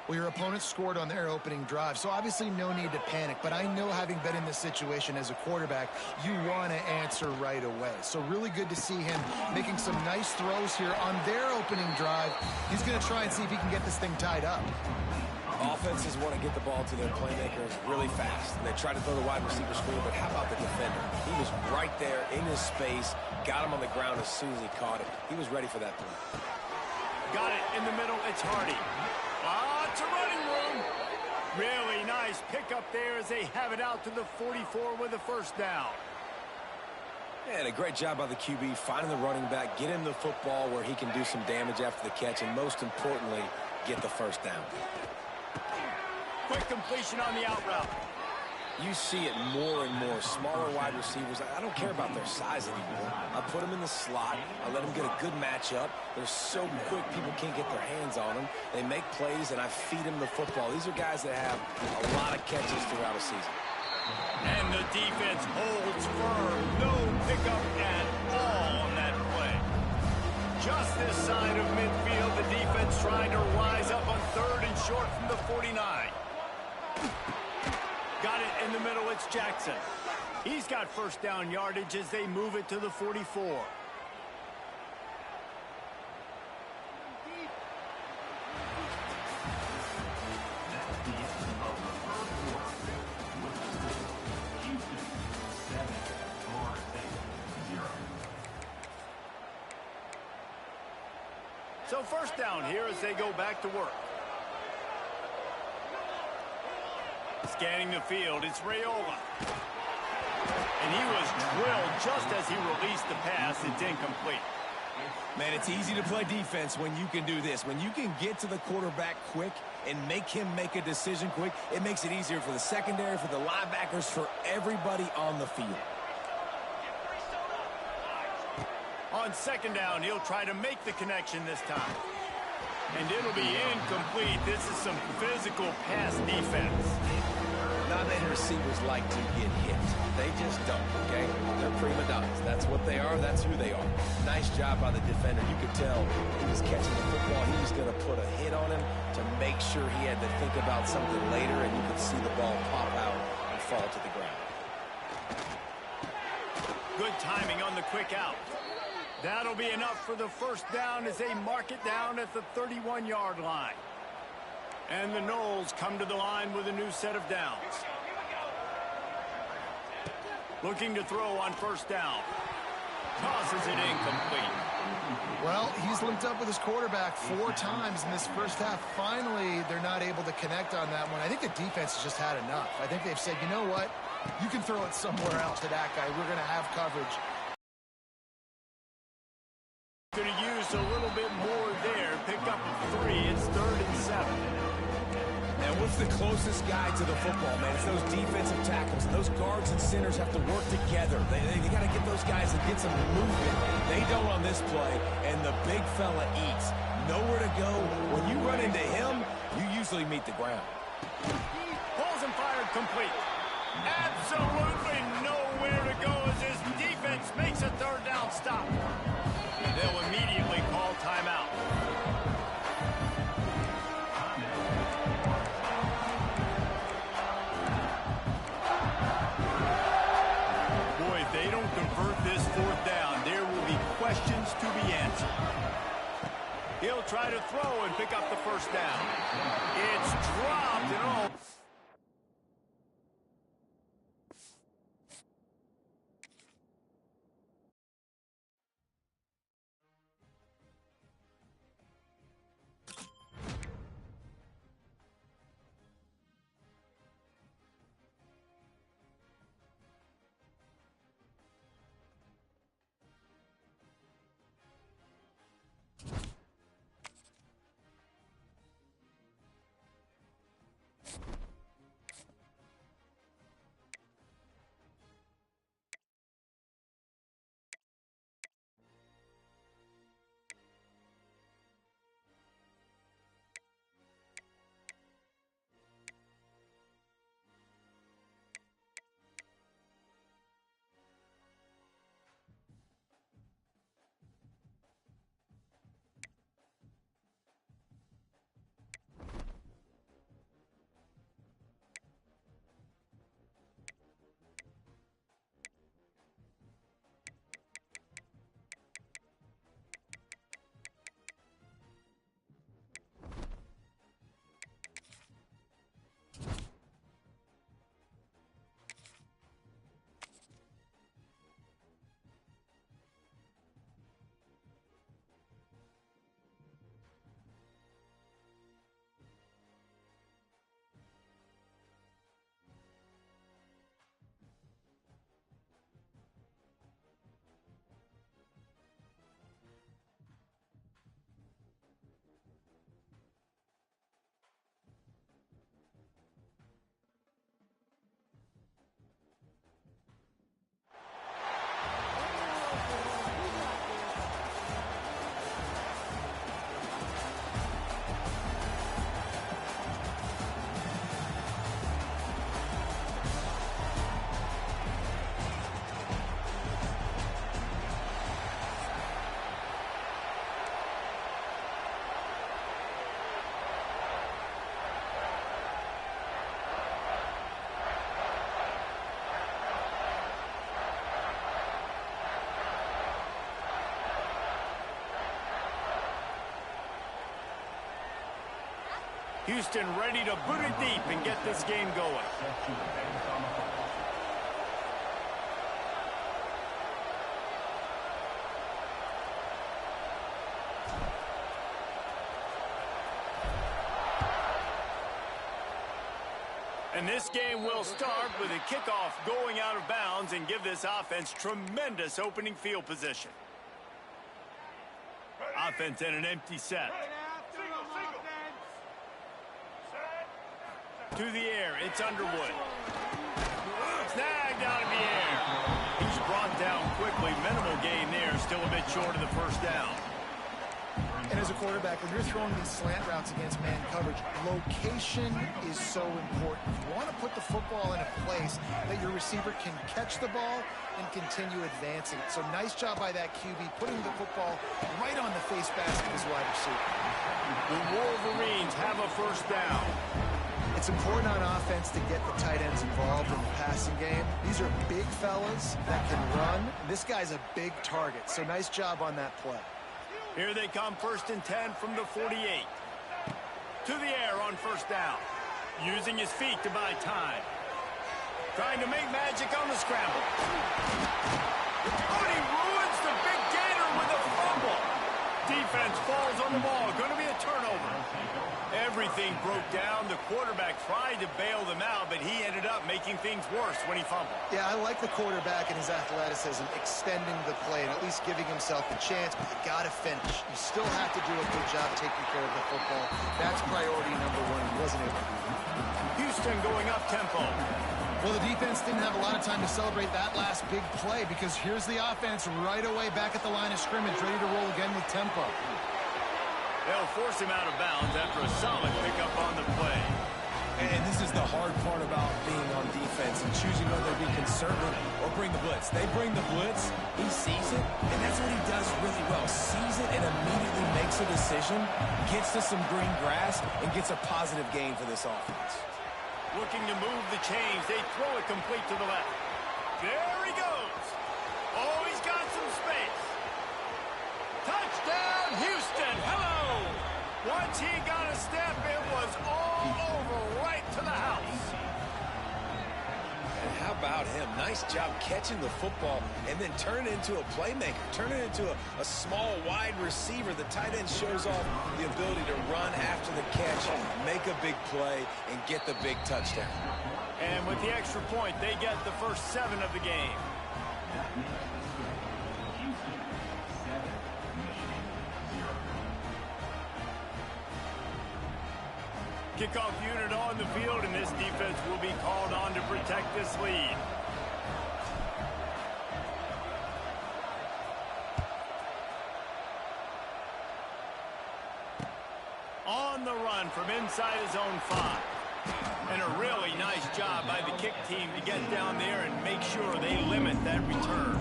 Well, your opponent scored on their opening drive, so obviously no need to panic. But I know, having been in this situation as a quarterback, you want to answer right away. So really good to see him making some nice throws here on their opening drive. He's going to try and see if he can get this thing tied up. Offenses want to get the ball to their playmakers really fast. They try to throw the wide receiver screen, but how about the defender? He was right there in his space, got him on the ground as soon as he caught it. He was ready for that play. Got it in the middle. It's Hardy. It's a running room. Really nice pickup there as they have it out to the 44 with a first down. And a great job by the QB finding the running back, get him the football where he can do some damage after the catch, and most importantly, get the first down. Quick completion on the out route. You see it more and more. Smaller wide receivers, I don't care about their size anymore. I put them in the slot. I let them get a good matchup. They're so quick, people can't get their hands on them. They make plays, and I feed them the football. These are guys that have a lot of catches throughout a season. And the defense holds firm. No pickup at all on that play. Just this side of midfield, the defense trying to rise up on 3rd and short from the 49. Got it in the middle. It's Jackson. He's got first down yardage as they move it to the 44. So first down here as they go back to work. Scanning the field, it's Raiola. And he was drilled just as he released the pass. It's incomplete. Man, it's easy to play defense when you can do this. When you can get to the quarterback quick and make him make a decision quick, it makes it easier for the secondary, for the linebackers, for everybody on the field. On second down, he'll try to make the connection this time. And it'll be incomplete. This is some physical pass defense. Not many receivers like to get hit. They just don't, okay? They're prima donnas. That's what they are. That's who they are. Nice job by the defender. You could tell he was catching the football. He was going to put a hit on him to make sure he had to think about something later, and you could see the ball pop out and fall to the ground. Good timing on the quick out. That'll be enough for the first down as they mark it down at the 31-yard line. And the Knowles come to the line with a new set of downs. Looking to throw on first down. Tosses it incomplete. Well, he's linked up with his quarterback 4 times in this first half. Finally, they're not able to connect on that one. I think the defense has just had enough. I think they've said, you know what? You can throw it somewhere else to that guy. We're going to have coverage. Could have used a little bit more there. Pick up a 3. It's 3rd and 7. And what's the closest guy to the football, man? It's those defensive tackles. And those guards and centers have to work together. They got to get those guys to get some movement. They don't on this play, and the big fella eats. Nowhere to go. When you run into him, you usually meet the ground. Pulls and fired complete. Absolutely nowhere to go as his defense makes a 3rd down stop. They'll immediately call timeout. Boy, if they don't convert this 4th down, there will be questions to be answered. He'll try to throw and pick up the first down. It's dropped and all. Houston ready to boot it deep and get this game going. And this game will start with a kickoff going out of bounds and give this offense tremendous opening field position. Offense in an empty set. To the air, it's Underwood. Snagged out of the air. He's brought down quickly. Minimal gain there, still a bit short of the first down. And as a quarterback, when you're throwing these slant routes against man coverage, location is so important. You want to put the football in a place that your receiver can catch the ball and continue advancing. So nice job by that QB, putting the football right on the face mask of his wide receiver. The Wolverines have a first down. It's important on offense to get the tight ends involved in the passing game. These are big fellas that can run. This guy's a big target, so nice job on that play. Here they come, 1st and 10 from the 48. To the air on first down. Using his feet to buy time. Trying to make magic on the scramble. Oh, and he ruins the big gator with a fumble. Defense falls on the ball. Going to be a turnover. Everything broke down. The quarterback tried to bail them out, but he ended up making things worse when he fumbled. Yeah, I like the quarterback and his athleticism, extending the play and at least giving himself a chance, but you got to finish. You still have to do a good job taking care of the football. That's priority number one. He wasn't able to do that. Houston going up tempo. Well, the defense didn't have a lot of time to celebrate that last big play because here's the offense right away back at the line of scrimmage, ready to roll again with tempo. They'll force him out of bounds after a solid pickup on the play. And this is the hard part about being on defense and choosing whether to be conservative or bring the blitz. They bring the blitz, he sees it, and that's what he does really well. Sees it and immediately makes a decision, gets to some green grass, and gets a positive gain for this offense. Looking to move the chains. They throw it complete to the left. There he goes. Oh, he's got some space. Touchdown, Houston. Hello. Once he got a step, it was all over right to the house. And how about him? Nice job catching the football and then turn it into a playmaker. Turn it into a small, wide receiver. The tight end shows off the ability to run after the catch, make a big play, and get the big touchdown. And with the extra point, they get the first 7 of the game. Kickoff unit on the field, and this defense will be called on to protect this lead. On the run from inside his own 5. And a really nice job by the kick team to get down there and make sure they limit that return.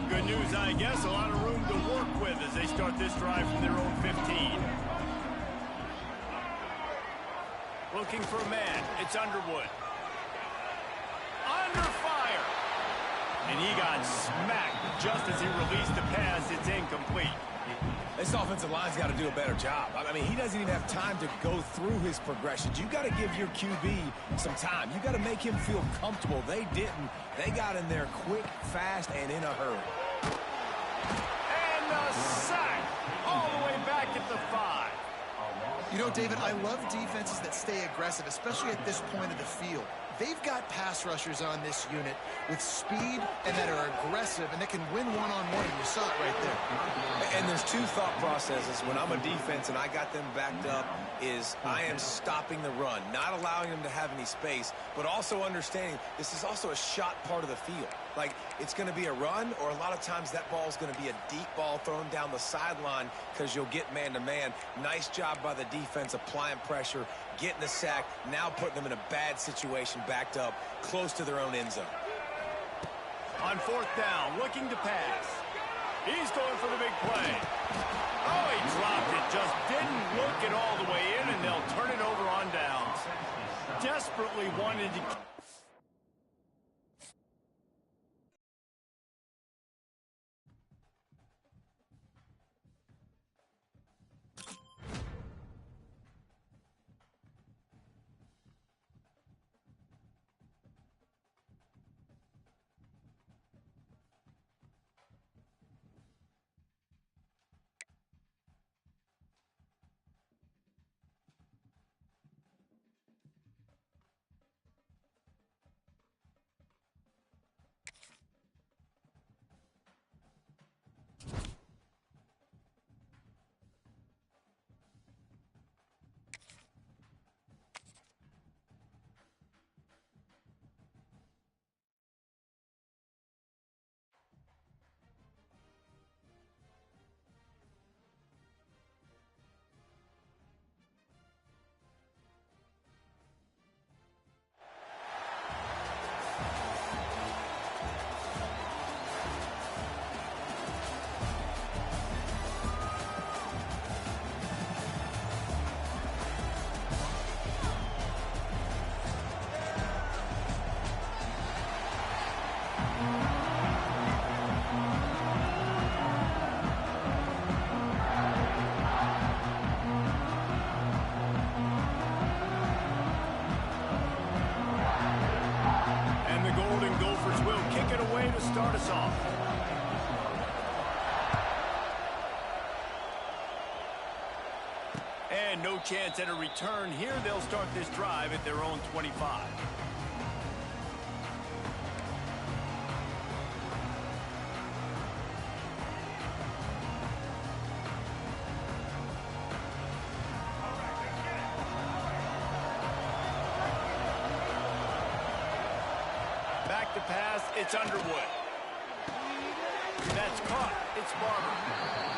Good news, I guess. A lot of room to work with as they start this drive from their own 15. Looking for a man. It's Underwood. Under fire. And he got smacked just as he released the pass. It's incomplete. This offensive line's got to do a better job. I mean, he doesn't even have time to go through his progressions. You got to give your QB some time. You got to make him feel comfortable. They didn't. They got in there quick, fast, and in a hurry. And the sack all the way back at the 5. You know, David, I love defenses that stay aggressive, especially at this point of the field. They've got pass rushers on this unit with speed and that are aggressive and that can win one-on-one, and you saw it right there. And there's 2 thought processes when I'm a defense and I got them backed up is I am stopping the run, not allowing them to have any space, but also understanding this is also a shot part of the field. Like, it's going to be a run, or a lot of times that ball is going to be a deep ball thrown down the sideline because you'll get man-to-man. Nice job by the defense applying pressure, getting the sack, now putting them in a bad situation, backed up, close to their own end zone. On 4th down, looking to pass. He's going for the big play. Oh, he dropped it. Just didn't look it all the way in, and they'll turn it over on downs. Desperately wanted to... Start us off. And no chance at a return here. They'll start this drive at their own 25. Back to pass, it's Underwood. That's caught, it's Barber.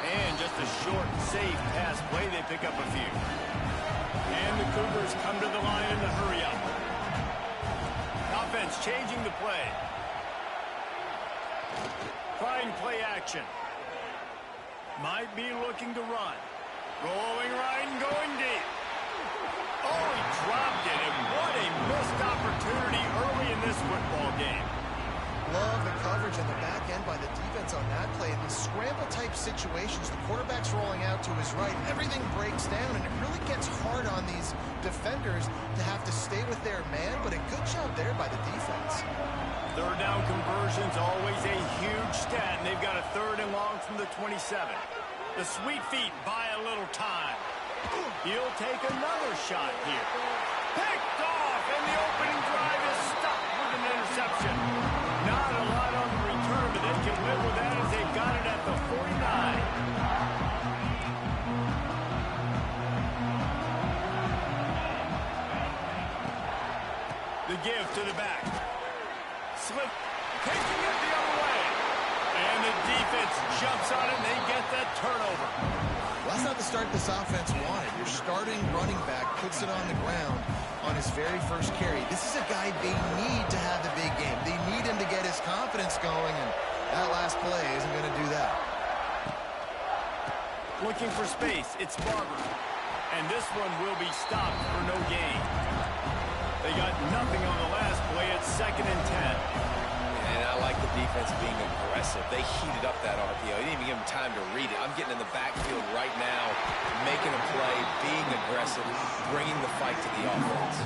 And just a short, safe pass play, they pick up a few. And the Cougars come to the line in the hurry up. Offense changing the play. Trying play action. Might be looking to run. Rolling right and going deep. Oh, he dropped it, and what a missed opportunity early in this football game. love the coverage on the back end by the defense on that play. In these scramble-type situations, the quarterback's rolling out to his right. Everything breaks down, and it really gets hard on these defenders to have to stay with their man, but a good job there by the defense. Third down conversion's always a huge stat, and they've got a 3rd and long from the 27. The sweet feet buy a little time. He'll take another shot here. Picked off, and the opening drive is stopped with an interception. Not a lot on the return, but they can live with that as they've got it at the 49. The give to the back. Slip, taking it the other way. And the defense jumps on it, and they get that turnover. Well, that's not the start this offense wanted. Your starting running back puts it on the ground on his very first carry. This is a guy they need to have the big game. They need him to get his confidence going, and that last play isn't going to do that. Looking for space, it's Barber. And this one will be stopped for no gain. They got nothing on the last play. It's 2nd and 10. And I like the defense being aggressive. They heated up that RPO. They didn't even give them time to read it. I'm getting in the backfield right now, making a play, being aggressive, bringing the fight to the offense.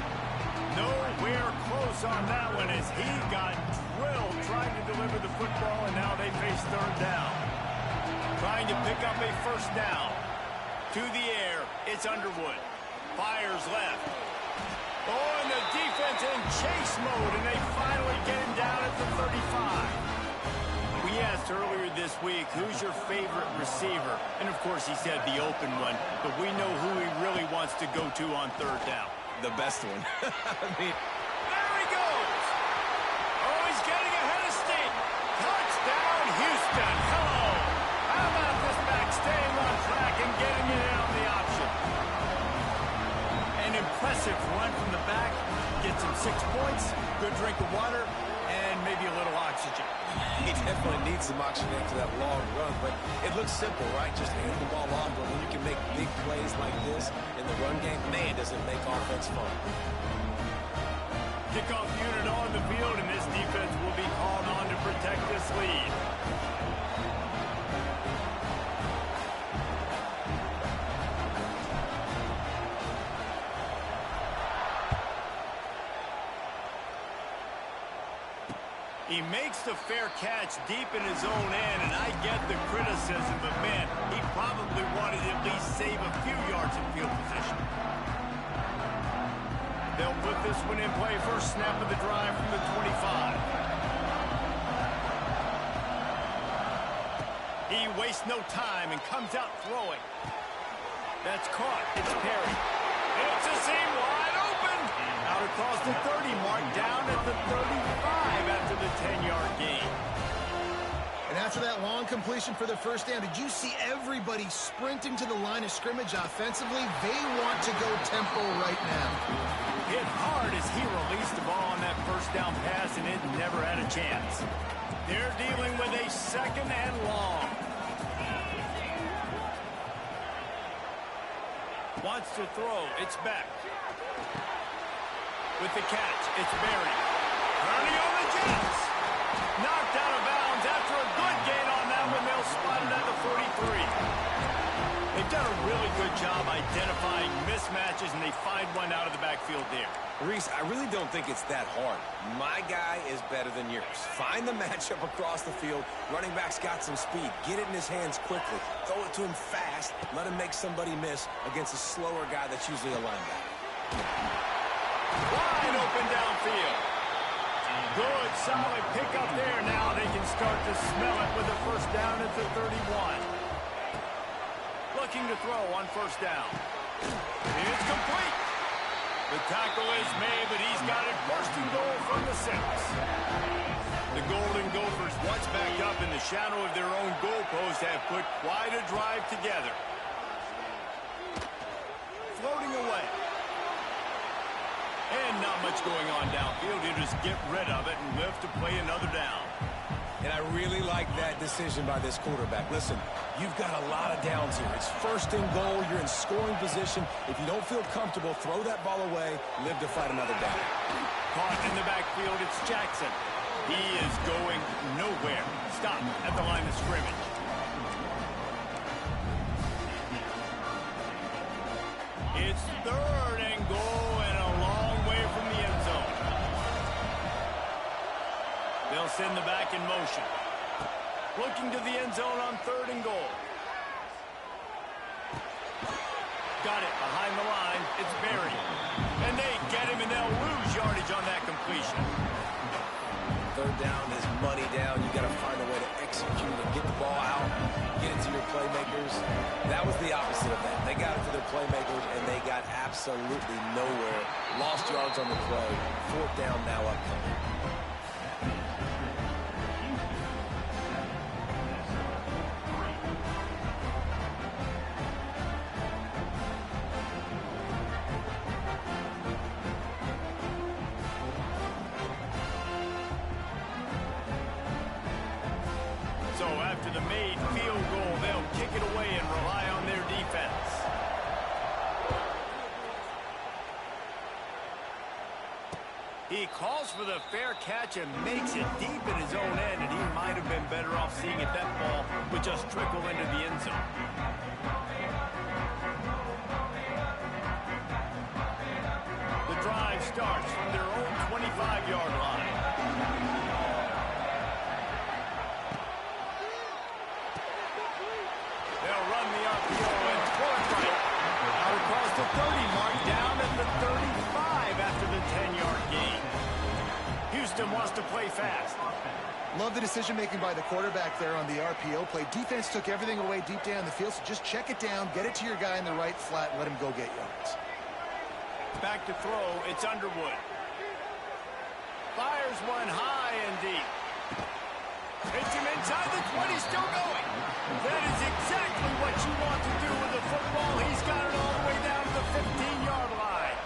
Nowhere close on that one as he got drilled trying to deliver the football, and now they face 3rd down. Trying to pick up a 1st down. To the air, it's Underwood. Fires left. Oh, and the defense in chase mode, and they finally get him down at the 35. We asked earlier this week, who's your favorite receiver? And, of course, he said the open one, but we know who he really wants to go to on 3rd down. The best one. I mean, there he goes. Oh, he's getting ahead of steam. Touchdown, Houston. Hello. How about this back staying on track and getting it in on the option? An impressive run from the back. Gets him 6 points, good drink of water, and maybe a little oxygen. he definitely needs some oxygen after that long run, but it looks simple, right? Just hand the ball off, but when you can make big plays like this in the run game, man, does it make offense fun. Kickoff unit on the field, and this defense will be called on to protect this lead. He makes the fair catch deep in his own end, and I get the criticism, but man, he probably wanted to at least save a few yards in field position. They'll put this one in play. First snap of the drive from the 25. He wastes no time and comes out throwing. That's caught. It's Perry. It's a seam wide open. Out across the 30 mark, down at the 35 after the 10-yard gain. And after that long completion for the first down, did you see everybody sprinting to the line of scrimmage offensively? They want to go tempo right now. Hit hard as he released the ball on that first down pass, and it never had a chance. They're dealing with a 2nd and long. Wants to throw. It's back. With the catch, it's Berry. Turning on the Jets. Knocked out of bounds after a good gain on that one. They'll spot it at the 43. They've done a really good job identifying mismatches, and they find one out of the backfield there. Reese, I really don't think it's that hard. My guy is better than yours. Find the matchup across the field. Running back's got some speed. Get it in his hands quickly. Throw it to him fast. Let him make somebody miss against a slower guy that's usually a linebacker. Wide open downfield. Good, solid pickup there. Now they can start to smell it with a first down at the 31. Looking to throw on first down. It's complete. The tackle is made, but he's got it first and goal from the 6. The Golden Gophers, once backed up in the shadow of their own goalpost, have put quite a drive together. Floating away. And not much going on downfield. You just get rid of it and live to play another down. And I really like that decision by this quarterback. Listen, you've got a lot of downs here. It's first and goal. You're in scoring position. If you don't feel comfortable, throw that ball away. Live to fight another down. Caught in the backfield. It's Jackson. He is going nowhere. Stop at the line of scrimmage. It's 3rd and goal and a long way from the end zone. They'll send the back in motion. Looking to the end zone on 3rd and goal. Got it behind the line. It's buried. And they get him, and they'll lose yardage on that completion. 3rd down is money down. You got to find a way to execute and get the ball out, get it to your playmakers. That was the opposite of that. They got it to their playmakers, and they got absolutely nowhere. Lost yards on the play. 4th down now upcoming. So after the made field goal, they'll kick it away and rely on their defense. He calls for the fair catch and makes it deep in his own end, and he might have been better off seeing if that ball would just trickle into the end zone. The drive starts from their own 25-yard line. They'll run the RPO and throw it right out across the 30 mark, down at the 35 after the 10-yard gain. Houston wants to play fast. Love the decision-making by the quarterback there on the RPO play. Defense took everything away deep down the field, so just check it down, get it to your guy in the right flat, and let him go get yards. Back to throw, it's Underwood. Fires one high and deep. Hits him inside the 20, still going. That is exactly what you want to do with the football. He's got it all the way down to the 15-yard line.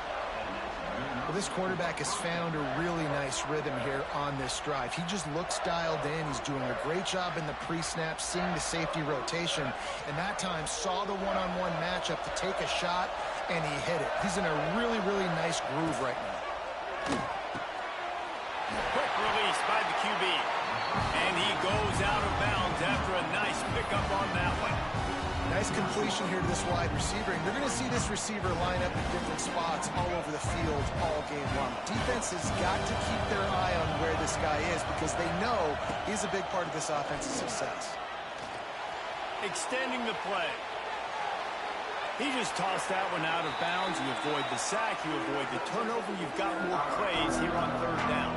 Well, this quarterback has found a really nice rhythm here on this drive. He just looks dialed in. He's doing a great job in the pre-snap, seeing the safety rotation, and that time saw the one-on-one matchup to take a shot, and he hit it. He's in a really, really nice groove right now. Quick release by the QB. And he goes out of bounds after a nice pickup on that one. Nice completion here to this wide receiver. And you're going to see this receiver line up in different spots all over the field all game long. Defense has got to keep their eye on where this guy is because they know he's a big part of this offense's success. Extending the play. He just tossed that one out of bounds. You avoid the sack. You avoid the turnover. You've got more plays here on 3rd down.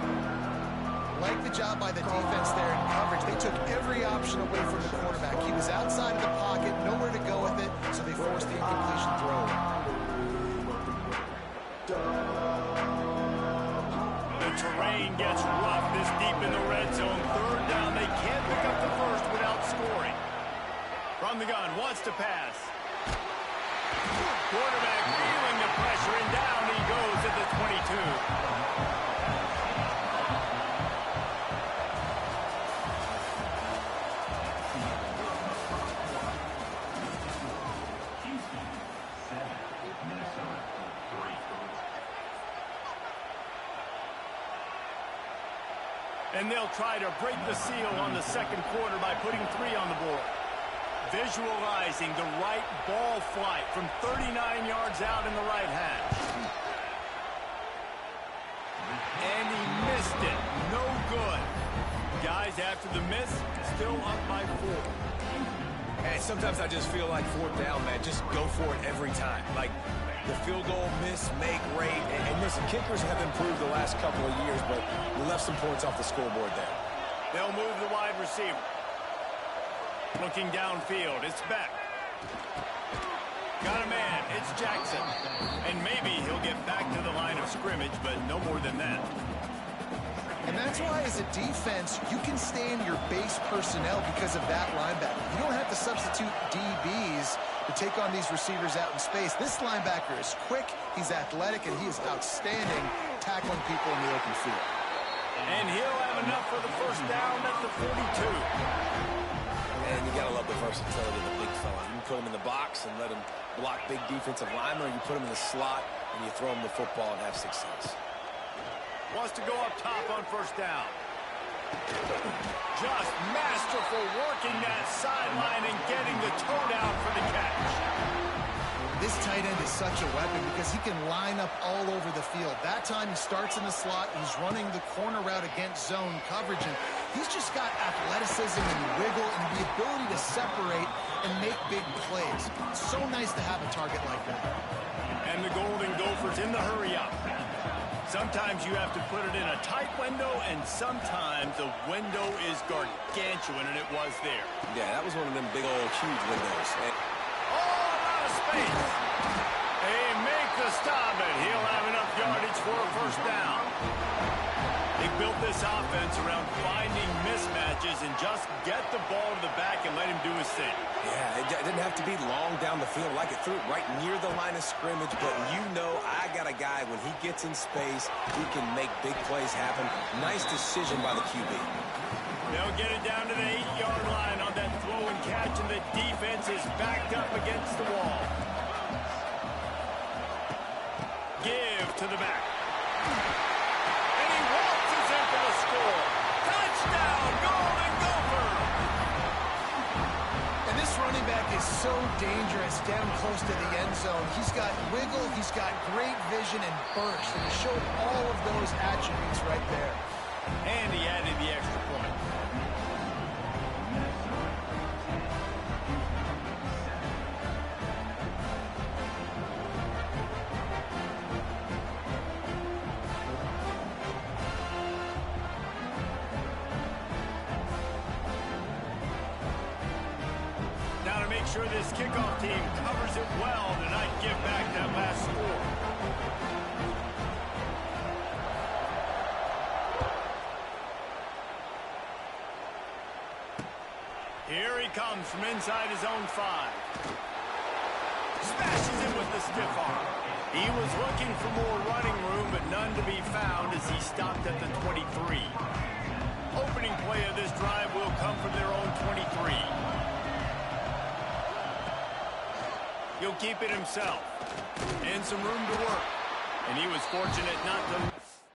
Like the job by the defense there in coverage. They took every option away from the quarterback. He was outside of the pocket, nowhere to go with it, so they forced the incompletion throw. The terrain gets rough this deep in the red zone. 3rd down. They can't pick up the first without scoring. From the gun, wants to pass. Quarterback feeling the pressure, and down he goes at the 22. And they'll try to break the seal on the second quarter by putting 3 on the board. Visualizing the right ball flight from 39 yards out in the right hash. And he missed it. No good. Guys, after the miss, still up by 4. And sometimes I just feel like 4th down, man. Just go for it every time. Like the field goal, miss, make, rate. And listen, kickers have improved the last couple of years, but you left some points off the scoreboard there. They'll move the wide receiver. Looking downfield, it's Beck. Got a man, it's Jackson. And maybe he'll get back to the line of scrimmage, but no more than that. And that's why, as a defense, you can stay in your base personnel because of that linebacker. You don't have to substitute DBs to take on these receivers out in space. This linebacker is quick, he's athletic, and he is outstanding tackling people in the open field. And he'll have enough for the first down at the 42. And you got to love the versatility of the big fella. You can put him in the box and let him block big defensive linemen, or you put him in the slot and you throw him the football and have success. Wants to go up top on first down. Just masterful working that sideline and getting the toe down for the catch. This tight end is such a weapon because he can line up all over the field. That time he starts in the slot. He's running the corner route against zone coverage. And he's just got athleticism and wiggle and the ability to separate and make big plays. It's so nice to have a target like that. And the Golden Gophers in the hurry up. Sometimes you have to put it in a tight window, and sometimes the window is gargantuan, and it was there. Yeah, that was one of them big old huge windows. Out of space. They make the stop, and he'll have enough yardage for a first down. They built this offense around finding mismatches and just get the ball to the back and let him do his thing. Yeah, it didn't have to be long down the field. Like it threw it right near the line of scrimmage, but you know I got a guy, when he gets in space, he can make big plays happen. Nice decision by the QB. They'll get it down to the 8-yard line on that throw and catch, and the defense is backed up against the wall. Give to the back. And he waltzes in for the score. Touchdown, Golden Gopher! And this running back is so dangerous down close to the end zone. He's got wiggle, he's got great vision and burst, and he showed all of those attributes right there. And he added the extra point. Now to make sure this kickoff team covers it well to not give back that last score. Here he comes from inside his own 5. Smashes in with the stiff arm. He was looking for more running room, but none to be found as he stopped at the 23. Opening play of this drive will come from their own 23. He'll keep it himself. And some room to work. And he was fortunate not to